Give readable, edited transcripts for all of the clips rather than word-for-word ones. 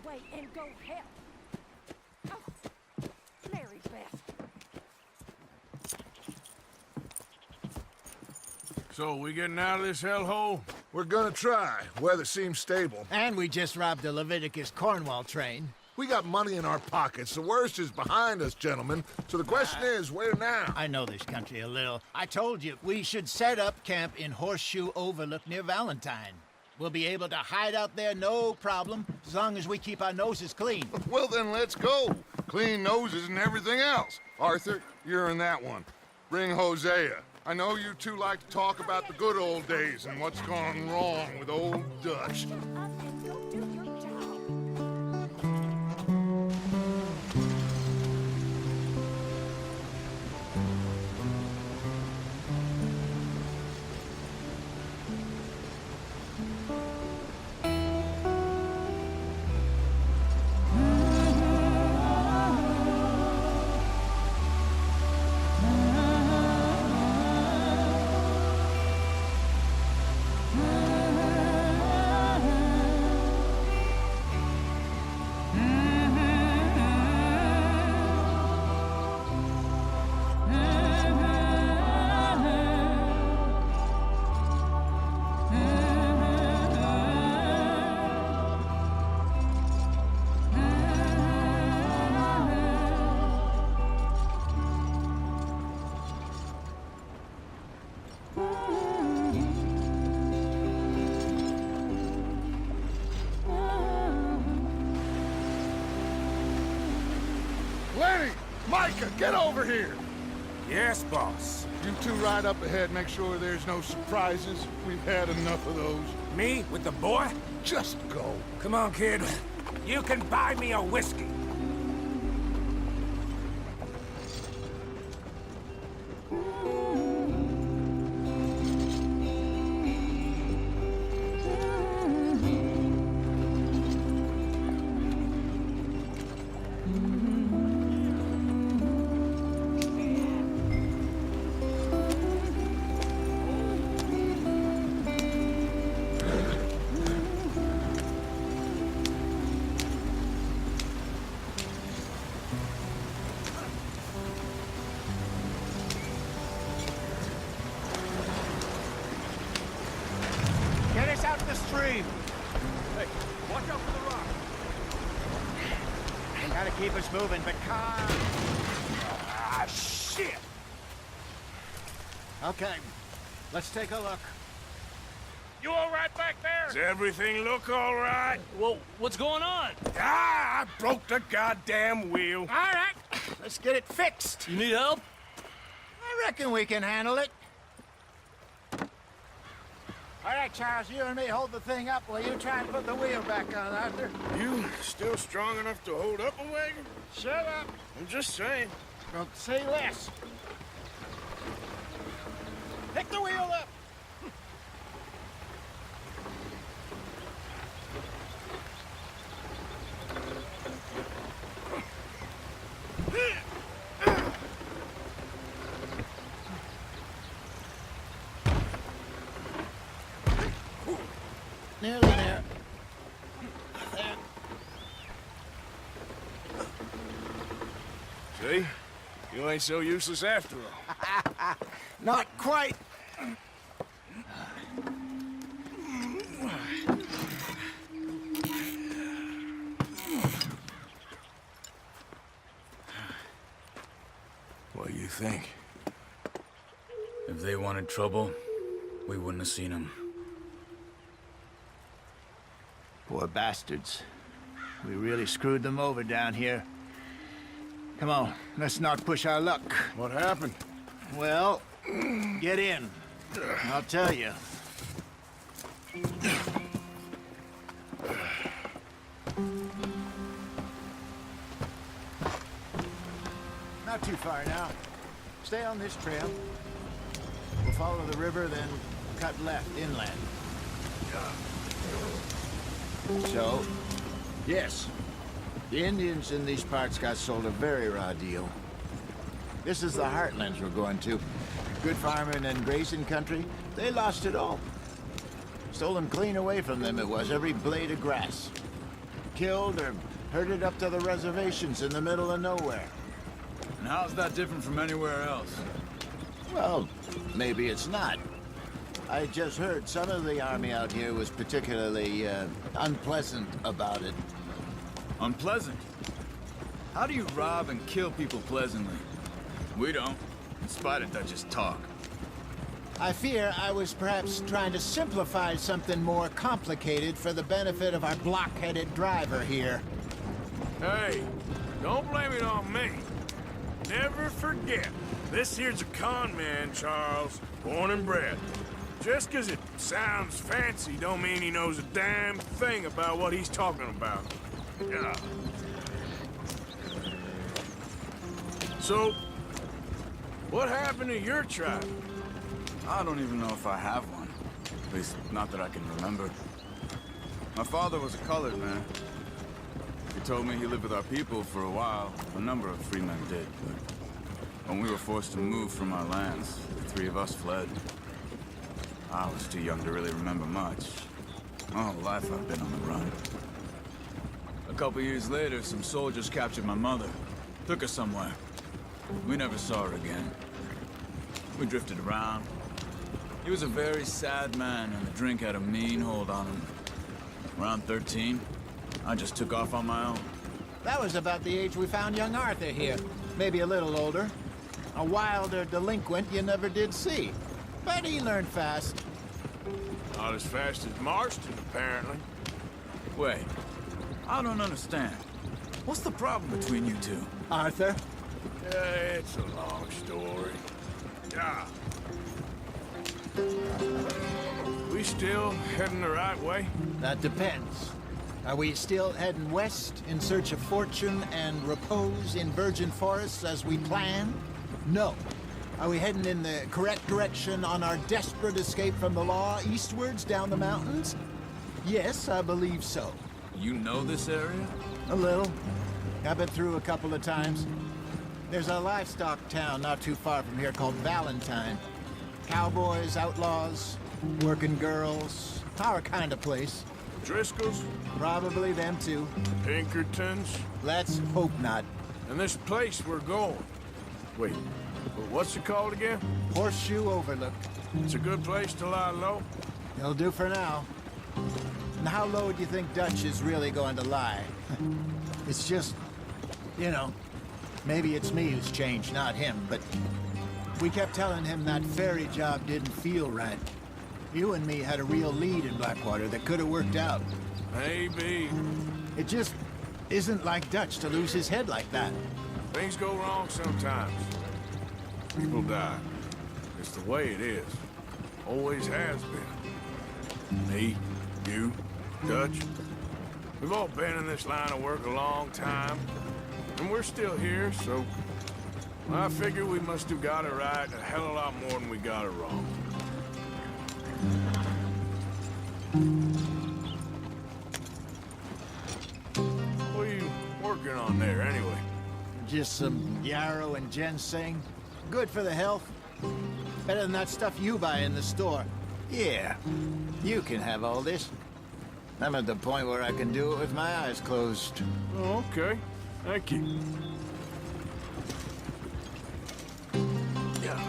away and go help. Oh, Mary's best. So, we getting out of this hellhole? We're gonna try. Weather seems stable. And we just robbed a Leviticus Cornwall train. We got money in our pockets. The worst is behind us, gentlemen. So the question is, where now? I know this country a little. I told you, we should set up camp in Horseshoe Overlook near Valentine. We'll be able to hide out there, no problem, as long as we keep our noses clean. Well, then let's go. Clean noses and everything else. Arthur, you're in that one. Bring Hosea. I know you two like to talk about the good old days and what's gone wrong with old Dutch. Up and go do your job. Lenny! Micah, get over here! Yes, boss. You two ride up ahead, make sure there's no surprises. We've had enough of those. Me with the boy? Just go. Come on, kid. You can buy me a whiskey. Get us out the stream. Hey, watch out for the rock. Gotta keep us moving, but calm. Ah, shit! Okay, let's take a look. You all right back there? Does everything look all right? Well, what's going on? Ah, I broke the goddamn wheel. All right, let's get it fixed. You need help? I reckon we can handle it. All right, Charles, you and me hold the thing up while you try and put the wheel back on, Arthur. You still strong enough to hold up a wagon? Shut up. I'm just saying. Don't say less. Pick the wheel up. Nearly there. There. See? You ain't so useless after all. Not quite. What do you think? If they wanted trouble, we wouldn't have seen them. Poor bastards. We really screwed them over down here. Come on, let's not push our luck. What happened? Well, get in. I'll tell you. Not too far now. Stay on this trail. We'll follow the river, then cut left inland. So, yes, the Indians in these parts got sold a very raw deal. This is the heartlands we're going to. Good farming and grazing country, they lost it all. Stolen clean away from them it was, every blade of grass. killed or herded up to the reservations in the middle of nowhere. And how's that different from anywhere else? Well, maybe it's not. I just heard some of the army out here was particularly unpleasant about it. Unpleasant? How do you rob and kill people pleasantly? We don't, in spite of Dutch's talk. I fear I was perhaps trying to simplify something more complicated for the benefit of our block-headed driver here. Hey, don't blame it on me. Never forget, this here's a con man, Charles, born and bred. Just 'cause it sounds fancy don't mean he knows a damn thing about what he's talking about. Yeah. So, what happened to your tribe? I don't even know if I have one. At least, not that I can remember. My father was a colored man. He told me he lived with our people for a while. A number of free men did, but when we were forced to move from our lands, the three of us fled. I was too young to really remember much. My whole life I've been on the run. A couple years later, some soldiers captured my mother. Took her somewhere. We never saw her again. We drifted around. He was a very sad man, and the drink had a mean hold on him. Around 13, I just took off on my own. That was about the age we found young Arthur here. Maybe a little older. A wilder delinquent you never did see. But he learned fast. Not as fast as Marston, apparently. Wait, I don't understand. What's the problem between you two? Arthur? It's a long story. Yeah. We still heading the right way? That depends. Are we still heading west in search of fortune and repose in virgin forests as we planned? No. Are we heading in the correct direction on our desperate escape from the law eastwards down the mountains? Yes, I believe so. You know this area? A little. I've been through a couple of times. There's a livestock town not too far from here called Valentine. Cowboys, outlaws, working girls, our kind of place. Driscolls? Probably them too. Pinkertons? Let's hope not. And this place we're going. Wait, what's it called again? Horseshoe Overlook. It's a good place to lie low. It'll do for now. And how low do you think Dutch is really going to lie? It's just, you know, maybe it's me who's changed, not him, but we kept telling him that ferry job didn't feel right. You and me had a real lead in Blackwater that could have worked out. Maybe. It just isn't like Dutch to lose his head like that. Things go wrong sometimes. People die. It's the way it is. Always has been. Me, you, Dutch. We've all been in this line of work a long time. And we're still here, so I figure we must have got it right a hell of a lot more than we got it wrong. What are you working on there, anyway? Just some yarrow and ginseng. Good for the health. Better than that stuff you buy in the store. Yeah, you can have all this. I'm at the point where I can do it with my eyes closed. Oh, okay. Thank you. Yeah.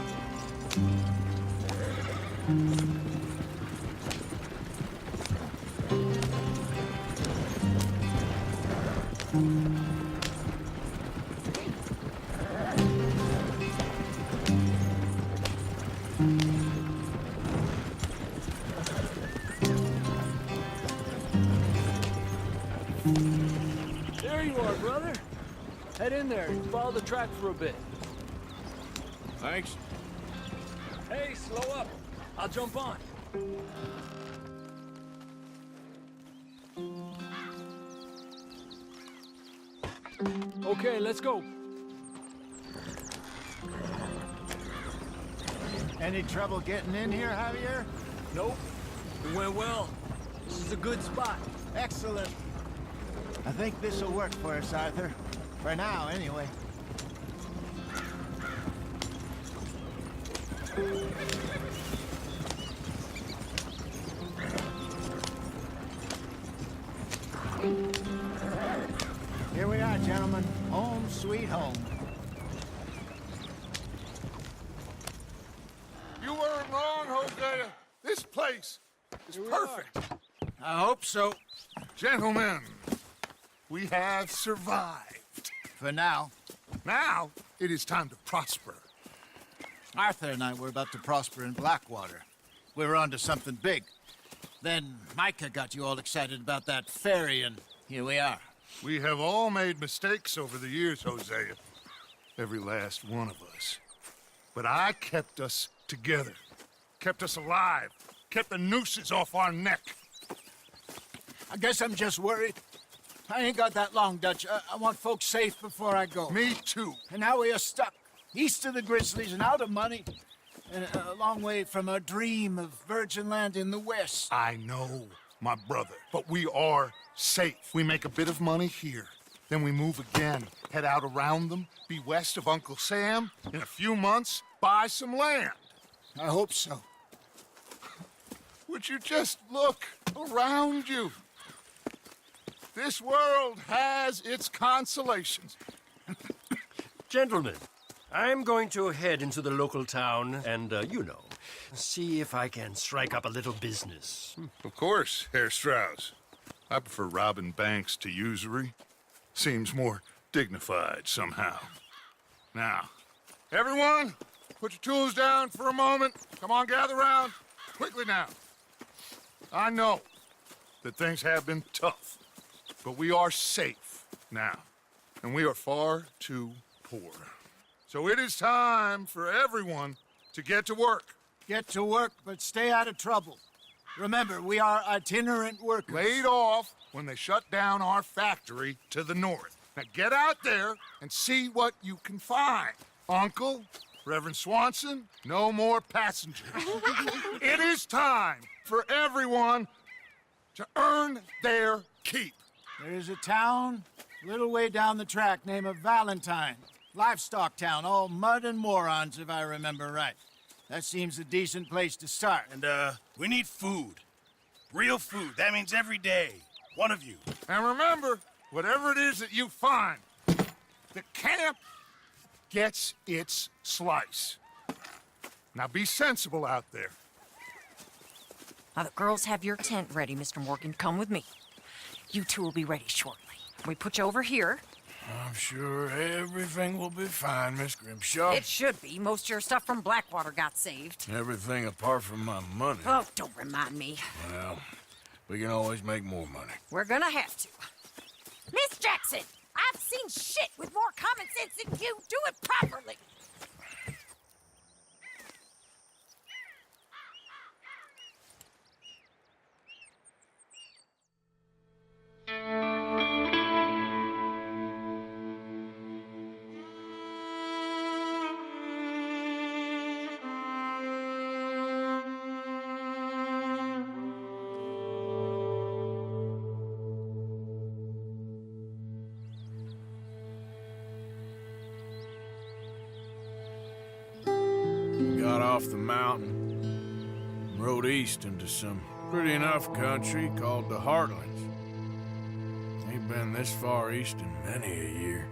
There you are, brother. Head in there and follow the track for a bit. Thanks. Hey, slow up. I'll jump on. Okay, let's go. Any trouble getting in here, Javier? Nope. It went well. This is a good spot. Excellent. I think this will work for us, Arthur. For now, anyway. gentlemen. Home sweet home. You weren't wrong, Hosea. This place is perfect. I hope so. Gentlemen, we have survived. For now. Now, it is time to prosper. Arthur and I were about to prosper in Blackwater. We were onto something big. Then Micah got you all excited about that ferry, and here we are. We have all made mistakes over the years, Hosea. Every last one of us. But I kept us together. Kept us alive. Kept the nooses off our neck. I guess I'm just worried. I ain't got that long, Dutch. I want folks safe before I go. Me too. And now we are stuck, east of the Grizzlies and out of money, and a long way from our dream of virgin land in the west. I know, my brother, but we are safe. We make a bit of money here. Then we move again, head out around them, be west of Uncle Sam. In a few months, buy some land. I hope so. Would you just look around you? This world has its consolations. Gentlemen, I'm going to head into the local town and, see if I can strike up a little business. Of course, Herr Strauss. I prefer robbing banks to usury. Seems more dignified somehow. Now, everyone, put your tools down for a moment. Come on, gather round. Quickly now. I know that things have been tough, but we are safe now, and we are far too poor. So it is time for everyone to get to work. Get to work, but stay out of trouble. Remember, we are itinerant workers. Laid off when they shut down our factory to the north. Now get out there and see what you can find. Uncle, Reverend Swanson, no more passengers. It is time for everyone to earn their keep. There is a town a little way down the track named Valentine. Livestock town, all mud and morons, if I remember right. That seems a decent place to start. And, we need food. Real food. That means every day. One of you. And remember, whatever it is that you find, the camp gets its slice. Now be sensible out there. Now, the girls have your tent ready, Mr. Morgan. Come with me. You two will be ready shortly. We put you over here. I'm sure everything will be fine, Miss Grimshaw. It should be. Most of your stuff from Blackwater got saved. Everything apart from my money. Oh, don't remind me. Well, we can always make more money. We're gonna have to. Miss Jackson, I've seen shit with more common sense than you. Do it properly. Got off the mountain, rode east into some pretty enough country called the Heartlands. Ain't been this far east in many a year.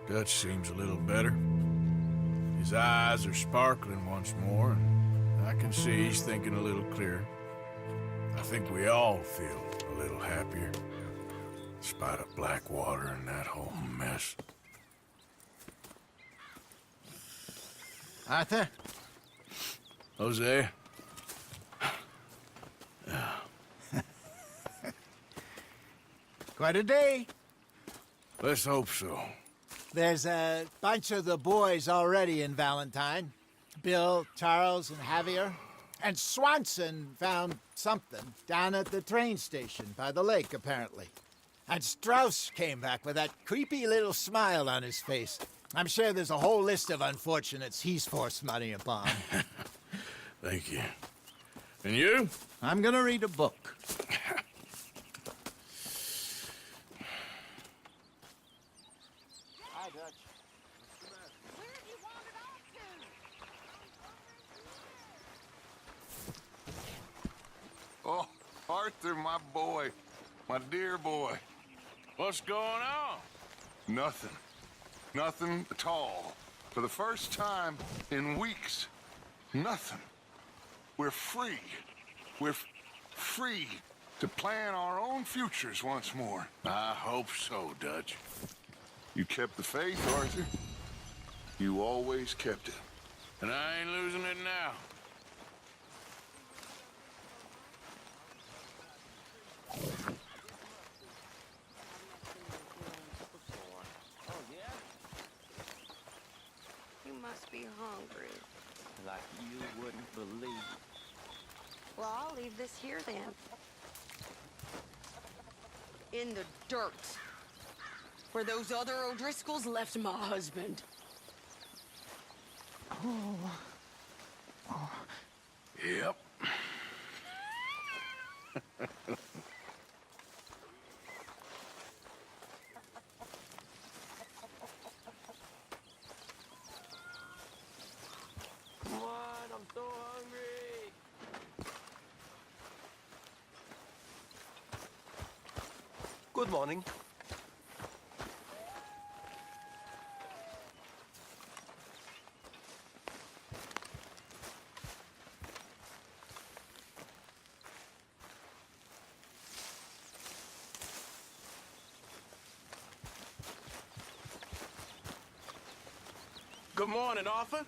Dutch seems a little better. His eyes are sparkling once more, and I can see he's thinking a little clearer. I think we all feel a little happier, in spite of Blackwater and that whole mess. Arthur? Jose? Quite a day. Let's hope so. There's a bunch of the boys already in Valentine. Bill, Charles, and Javier. And Swanson found something down at the train station by the lake, apparently. And Strauss came back with that creepy little smile on his face. I'm sure there's a whole list of unfortunates he's forced money upon. Thank you. And you? I'm gonna read a book. Hi, Dutch. Where do you want it off to? Oh, Arthur, my boy. My dear boy. What's going on? Nothing. Nothing at all. For the first time in weeks. Nothing. We're free. We're free to plan our own futures once more. I hope so, Dutch. You kept the faith, Arthur. You always kept it. And I ain't losing it now. You must be hungry. Like you wouldn't believe. Well, I'll leave this here then. In the dirt. Where those other O'Driscolls left my husband. Yep. Come on, I'm so hungry. Good morning. Good morning, Arthur.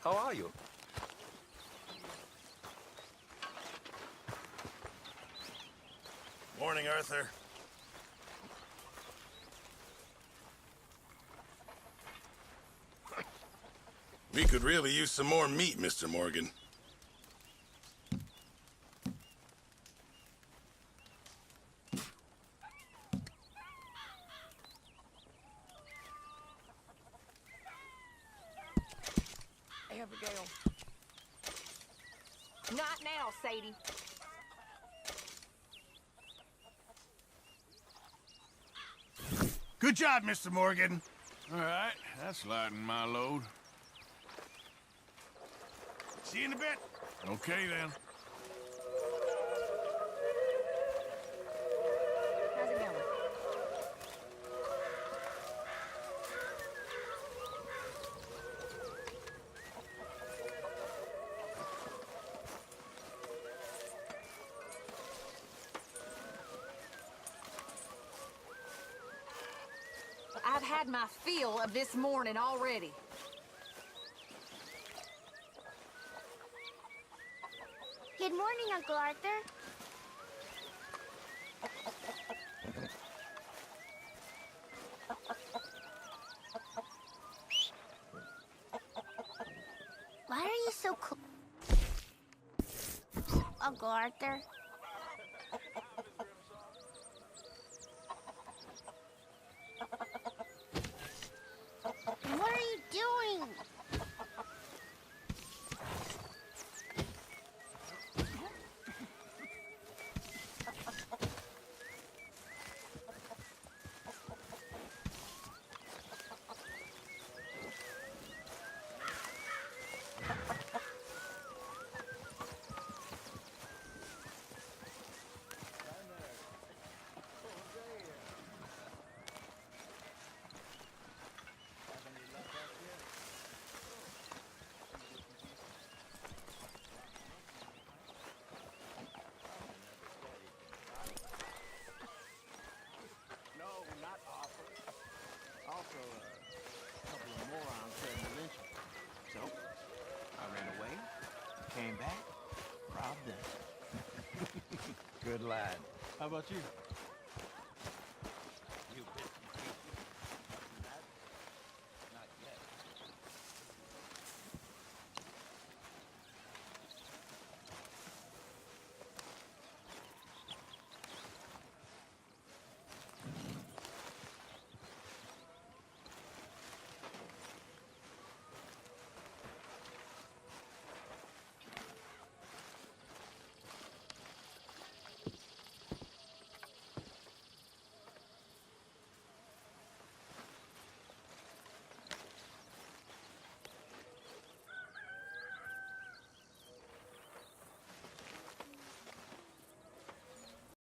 How are you? Morning, Arthur. We could really use some more meat, Mr. Morgan. Abigail. Not now, Sadie. Good job, Mr. Morgan. All right, that's lighting my load. See you in a bit. Okay, then. How's it going? I've had my fill of this morning already. Good morning, Uncle Arthur. Why are you so cool, Uncle Arthur? What are you doing? good lad. How about you?